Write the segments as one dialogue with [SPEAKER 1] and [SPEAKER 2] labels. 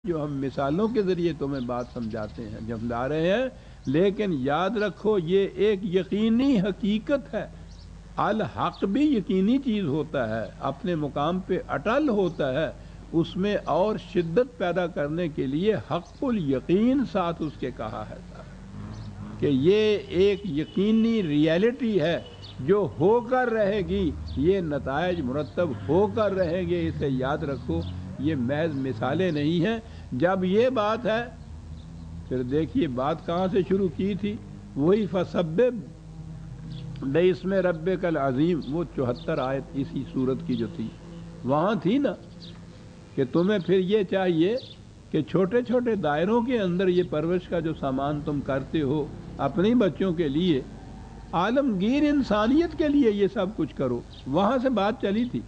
[SPEAKER 1] جو ہم مثالوں کے ذریعے تمہیں بات سمجھاتے ہیں سمجھا رہے ہیں، لیکن یاد رکھو یہ ایک یقینی حقیقت ہے۔ الحق بھی یقینی چیز ہوتا ہے، اپنے مقام پہ اٹل ہوتا ہے، اس میں اور شدت پیدا کرنے کے لیے حق الیقین ساتھ اس کے کہا ہے کہ یہ ایک یقینی ریئلٹی ہے جو ہو کر رہے گی، یہ نتائج مرتب ہو کر رہیں گے، اسے یاد رکھو۔ یہ محض مثالیں نہیں ہیں۔ جب یہ بات ہے پھر دیکھیے بات کہاں سے شروع کی تھی، وہی فسبح باسم ربک العظیم، وہ 74 آیت اسی صورت کی جو تھی وہاں تھی نا، کہ تمہیں پھر یہ چاہیے کہ چھوٹے چھوٹے دائروں کے اندر یہ پرورش کا جو سامان تم کرتے ہو اپنی بچوں کے لیے، عالمگیر انسانیت کے لیے یہ سب کچھ کرو۔ وہاں سے بات چلی تھی،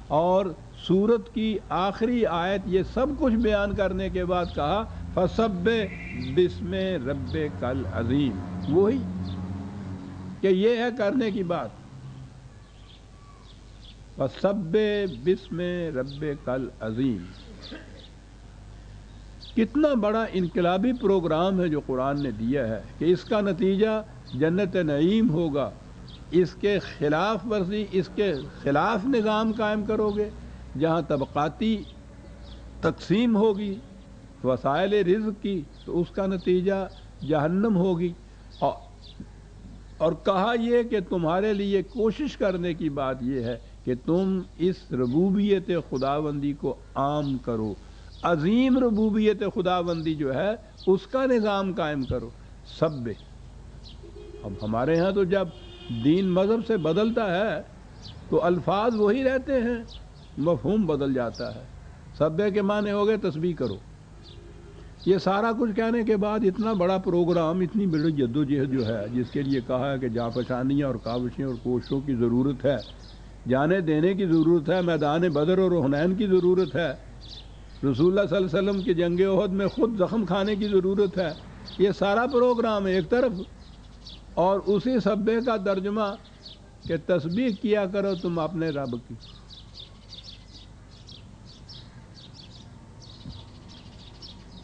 [SPEAKER 1] اور سورت کی آخری آیت یہ سب کچھ بیان کرنے کے بعد کہا فسبح باسم ربک العظیم، وہی کہ یہ ہے کرنے کی بات۔ فسبح باسم ربک العظیم، کتنا بڑا انقلابی پروگرام ہے جو قرآن نے دیا ہے کہ اس کا نتیجہ جنت نعیم ہوگا۔ اس کے خلاف ورزی، اس کے خلاف نظام قائم کرو گے جہاں طبقاتی تقسیم ہوگی وسائل رزق کی، تو اس کا نتیجہ جہنم ہوگی۔ اور کہا یہ کہ تمہارے لیے کوشش کرنے کی بات یہ ہے کہ تم اس ربوبیت خداوندی کو عام کرو، عظیم ربوبیت خداوندی جو ہے اس کا نظام قائم کرو۔ سبح، اب ہمارے ہاں تو جب دین مذہب سے بدلتا ہے تو الفاظ وہی رہتے ہیں، مفہوم بدل جاتا ہے۔ سبح کے معنی ہو گئے تسبیح کرو۔ یہ سارا کچھ کہنے کے بعد اتنا بڑا پروگرام، اتنی بڑی جدوجہد جو ہے، جس کے لیے کہا ہے کہ جانفشانیاں اور کاوشیں اور کوششوں کی ضرورت ہے، جانیں دینے کی ضرورت ہے، میدان بدر اور حنین کی ضرورت ہے، رسول اللہ صلی اللہ علیہ وسلم کی جنگ احد میں خود زخم کھانے کی ضرورت ہے۔ یہ سارا پروگرام ایک طرف، اور اسی سبح کا ترجمہ کہ تسبیح کیا کرو تم اپنے رب کی۔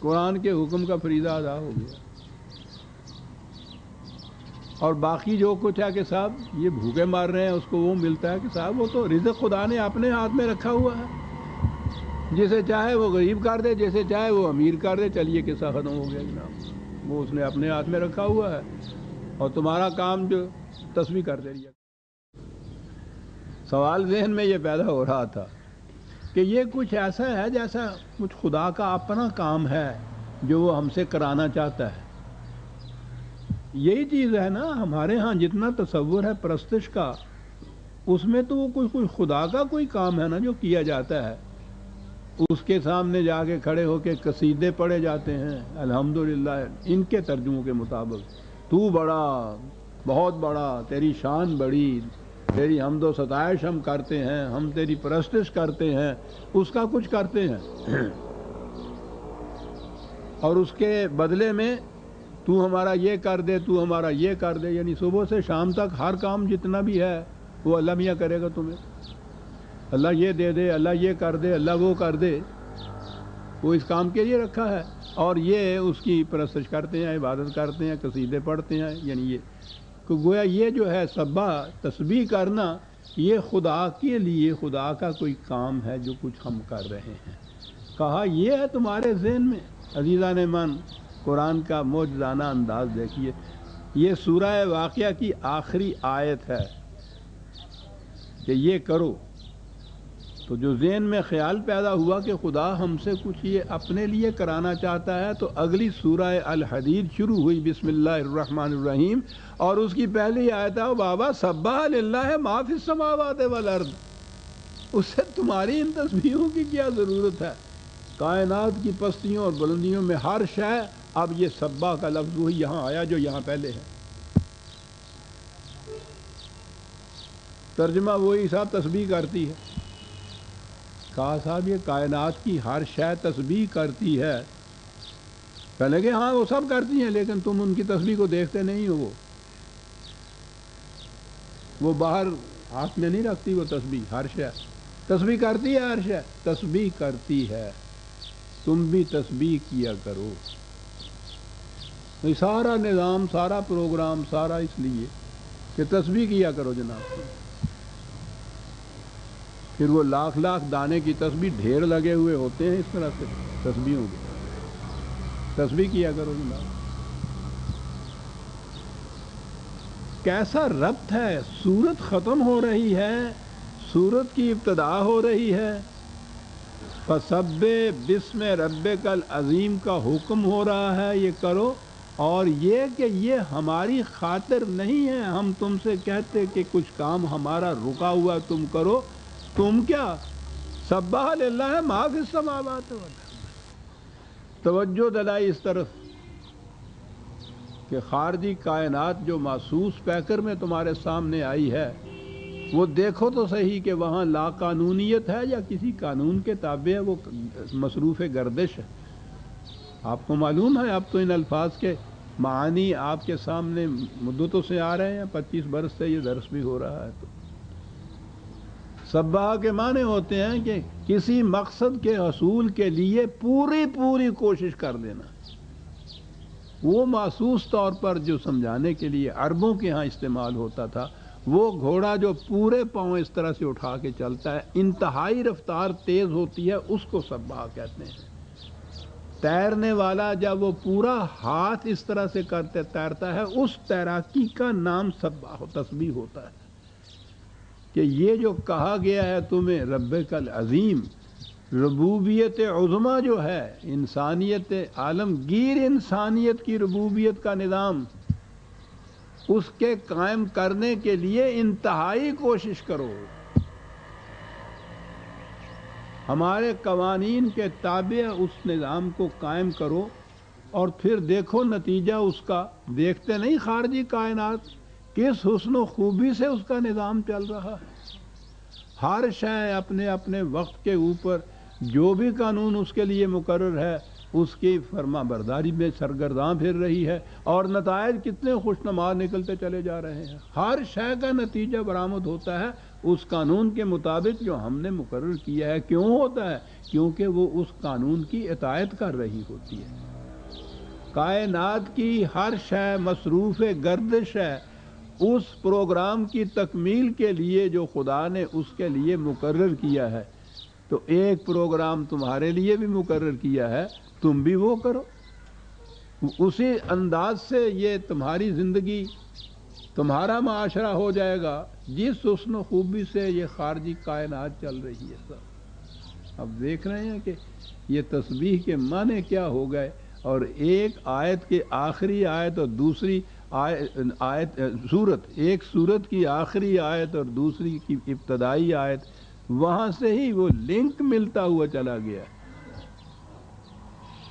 [SPEAKER 1] قرآن کے حکم کا فریضہ ادا ہو گیا۔ اور باقی جو کچھ ہے کہ صاحب یہ بھوکے مار رہے ہیں، اس کو وہ ملتا ہے کہ صاحب وہ تو رزق خدا نے اپنے ہاتھ میں رکھا ہوا ہے، جسے چاہے وہ غریب کر دے، جسے چاہے وہ امیر کر دے۔ چلیے قصہ ختم ہو گیا جناب، وہ اس نے اپنے ہاتھ میں رکھا ہوا ہے، اور تمہارا کام جو تسبیح کرتے رہیے۔ سوال ذہن میں یہ پیدا ہو رہا تھا کہ یہ کچھ ایسا ہے جیسا کچھ خدا کا اپنا کام ہے جو وہ ہم سے کرانا چاہتا ہے۔ یہی چیز ہے نا، ہمارے ہاں جتنا تصور ہے پرستش کا، اس میں تو وہ کوئی خدا کا کوئی کام ہے نا جو کیا جاتا ہے۔ اس کے سامنے جا کے کھڑے ہو کے قصیدے پڑھے جاتے ہیں، الحمدللہ ان کے ترجموں کے مطابق، تو بڑا، بہت بڑا، تیری شان بڑی، تیری حمد و ستائش ہم کرتے ہیں، ہم تیری پرستش کرتے ہیں، اس کا کچھ کرتے ہیں، اور اس کے بدلے میں تو ہمارا یہ کر دے، تو ہمارا یہ کر دے، یعنی صبح سے شام تک ہر کام جتنا بھی ہے وہ اللہ میاں کرے گا تمہیں، اللہ یہ دے دے، اللہ یہ کر دے، اللہ وہ کر دے، وہ اس کام کے لیے رکھا ہے، اور یہ اس کی پرستش کرتے ہیں، عبادت کرتے ہیں، قصیدے پڑھتے ہیں۔ یعنی یہ کہ گویا یہ جو ہے سبح تسبیح کرنا، یہ خدا کے لیے خدا کا کوئی کام ہے جو کچھ ہم کر رہے ہیں۔ کہا یہ ہے تمہارے ذہن میں۔ عزیزان من، قرآن کا معجزانہ انداز دیکھیے، یہ سورہ واقعہ کی آخری آیت ہے کہ یہ کرو، تو جو ذہن میں خیال پیدا ہوا کہ خدا ہم سے کچھ یہ اپنے لیے کرانا چاہتا ہے، تو اگلی سورہ الحدید شروع ہوئی بسم اللہ الرحمن الرحیم، اور اس کی پہلی آیت ہے بابا سبح للہ ما فی السماوات والارض، اس سے تمہاری ان تسبیحوں کی کیا ضرورت ہے؟ کائنات کی پستیوں اور بلندیوں میں ہر شے، اب یہ سبح کا لفظ وہی یہاں آیا جو یہاں پہلے ہے، ترجمہ وہی صاحب تسبیح کرتی ہے۔ کہا صاحب یہ کائنات کی ہر شے تسبیح کرتی ہے، کہنے کہ ہاں وہ سب کرتی ہیں، لیکن تم ان کی تسبیح کو دیکھتے نہیں ہو، وہ باہر ہاتھ میں نہیں رکھتی وہ تسبیح، ہر شے تسبیح کرتی ہے، ہر شے تسبیح کرتی ہے۔ تم بھی تسبیح کیا کرو. یہ سارا نظام، سارا پروگرام، سارا اس لیے کہ تسبیح کیا کرو جناب. پھر وہ لاکھ لاکھ دانے کی تسبیح ڈھیر لگے ہوئے ہوتے ہیں اس طرح سے تسبیحوں کے. تسبیح کیا کرو جناب. کیسا ربط ہے. سورت ختم ہو رہی ہے، سورت کی ابتدا ہو رہی ہے، فسبح بسم ربک العظیم کا حکم ہو رہا ہے یہ کرو. اور یہ کہ یہ ہماری خاطر نہیں ہے، ہم تم سے کہتے کہ کچھ کام ہمارا رکا ہوا تم کرو. تم کیا سبح للہ ما فی السماوات والارض. توجہ دلائی اس طرف کہ خارجی کائنات جو محسوس پیکر میں تمہارے سامنے آئی ہے وہ دیکھو تو صحیح کہ وہاں لا قانونیت ہے یا کسی قانون کے تابع ہے. وہ مصروف گردش ہے. آپ کو معلوم ہے، اب تو ان الفاظ کے معانی آپ کے سامنے مدتوں سے آ رہے ہیں. 25 برس سے یہ درس بھی ہو رہا ہے. تو سبح کے معنی ہوتے ہیں کہ کسی مقصد کے حصول کے لیے پوری کوشش کر دینا. وہ محسوس طور پر جو سمجھانے کے لیے عربوں کے ہاں استعمال ہوتا تھا، وہ گھوڑا جو پورے پاؤں اس طرح سے اٹھا کے چلتا ہے، انتہائی رفتار تیز ہوتی ہے، اس کو سبح کہتے ہیں. تیرنے والا جب وہ پورا ہاتھ اس طرح سے کرتے تیرتا ہے، اس تیراکی کا نام سبح تسبیح ہوتا ہے. کہ یہ جو کہا گیا ہے تمہیں ربک العظیم، ربوبیت عظمیٰ جو ہے، انسانیت عالمگیر انسانیت کی ربوبیت کا نظام، اس کے قائم کرنے کے لیے انتہائی کوشش کرو. ہمارے قوانین کے تابع اس نظام کو قائم کرو اور پھر دیکھو نتیجہ اس کا. دیکھتے نہیں خارجی کائنات کس حسن و خوبی سے اس کا نظام چل رہا ہے. ہر شے اپنے اپنے وقت کے اوپر جو بھی قانون اس کے لیے مقرر ہے اس کی فرما برداری میں سرگرداں پھر رہی ہے، اور نتائج کتنے خوشنما نکلتے چلے جا رہے ہیں. ہر شے کا نتیجہ برآمد ہوتا ہے اس قانون کے مطابق جو ہم نے مقرر کیا ہے. کیوں ہوتا ہے؟ کیونکہ وہ اس قانون کی اطاعت کر رہی ہوتی ہے. کائنات کی ہر شے مصروف گردش ہے اس پروگرام کی تکمیل کے لیے جو خدا نے اس کے لیے مقرر کیا ہے. تو ایک پروگرام تمہارے لیے بھی مقرر کیا ہے، تم بھی وہ کرو. اسی انداز سے یہ تمہاری زندگی، تمہارا معاشرہ ہو جائے گا جس حسن و خوبی سے یہ خارجی کائنات چل رہی ہے. سب اب دیکھ رہے ہیں کہ یہ تسبیح کے معنی کیا ہو گئے. اور ایک آیت کے آخری آیت اور دوسری آیت سورت، ایک سورت کی آخری آیت اور دوسری کی ابتدائی آیت، وہاں سے ہی وہ لنک ملتا ہوا چلا گیا.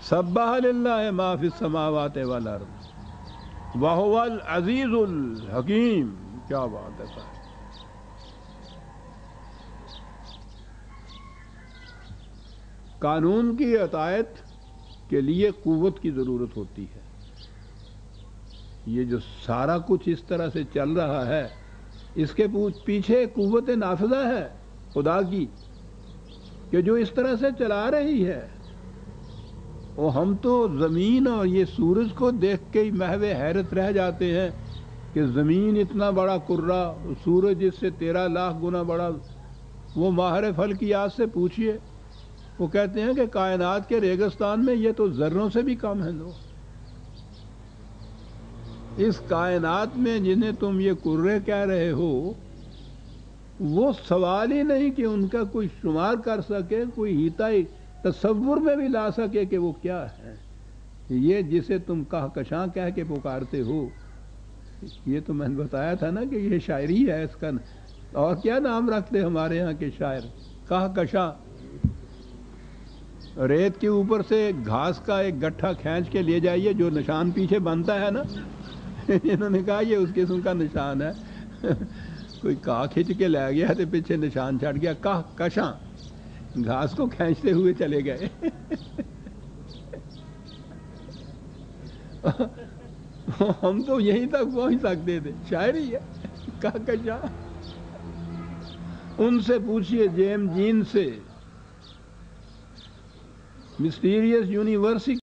[SPEAKER 1] سبح للہ ما فی السماوات والارض وہو العزیز الحکیم. کیا بات ہے صاحب. قانون کی اطاعت کے لیے قوت کی ضرورت ہوتی ہے. یہ جو سارا کچھ اس طرح سے چل رہا ہے اس کے پیچھے قوت نافذہ ہے خدا کی کہ جو اس طرح سے چلا رہی ہے. اور ہم تو زمین اور یہ سورج کو دیکھ کے ہی محو حیرت رہ جاتے ہیں کہ زمین اتنا بڑا کرہ، سورج اس سے 13 لاکھ گنا بڑا. وہ ماہر فلکیات سے پوچھئے، وہ کہتے ہیں کہ کائنات کے ریگستان میں یہ تو ذروں سے بھی کم ہے. لو اس کائنات میں جنہیں تم یہ کرے کہہ رہے ہو، وہ سوال ہی نہیں کہ ان کا کوئی شمار کر سکے، کوئی ہیتا تصور میں بھی لا سکے کہ وہ کیا ہے. یہ جسے تم کہکشاں کہہ کے پکارتے ہو، یہ تو میں نے بتایا تھا نا کہ یہ شاعری ہے. اس کا اور کیا نام رکھتے ہمارے ہاں کے شاعر؟ کہکشاں. ریت کے اوپر سے گھاس کا ایک گٹھا کھینچ کے لے جائیے، جو نشان پیچھے بنتا ہے نا انہوں نے کہا یہ اس قسم کا نشان ہے. کوئی کہا کھینچ کے لے گیا تو پیچھے نشان چھٹ گیا. کہکشاں گھاس کو کھینچتے ہوئے چلے گئے. ہم تو یہیں تک پہنچ سکتے تھے. شاعری ہے کہکشاں. ان سے پوچھئے جیم جین سے mysterious university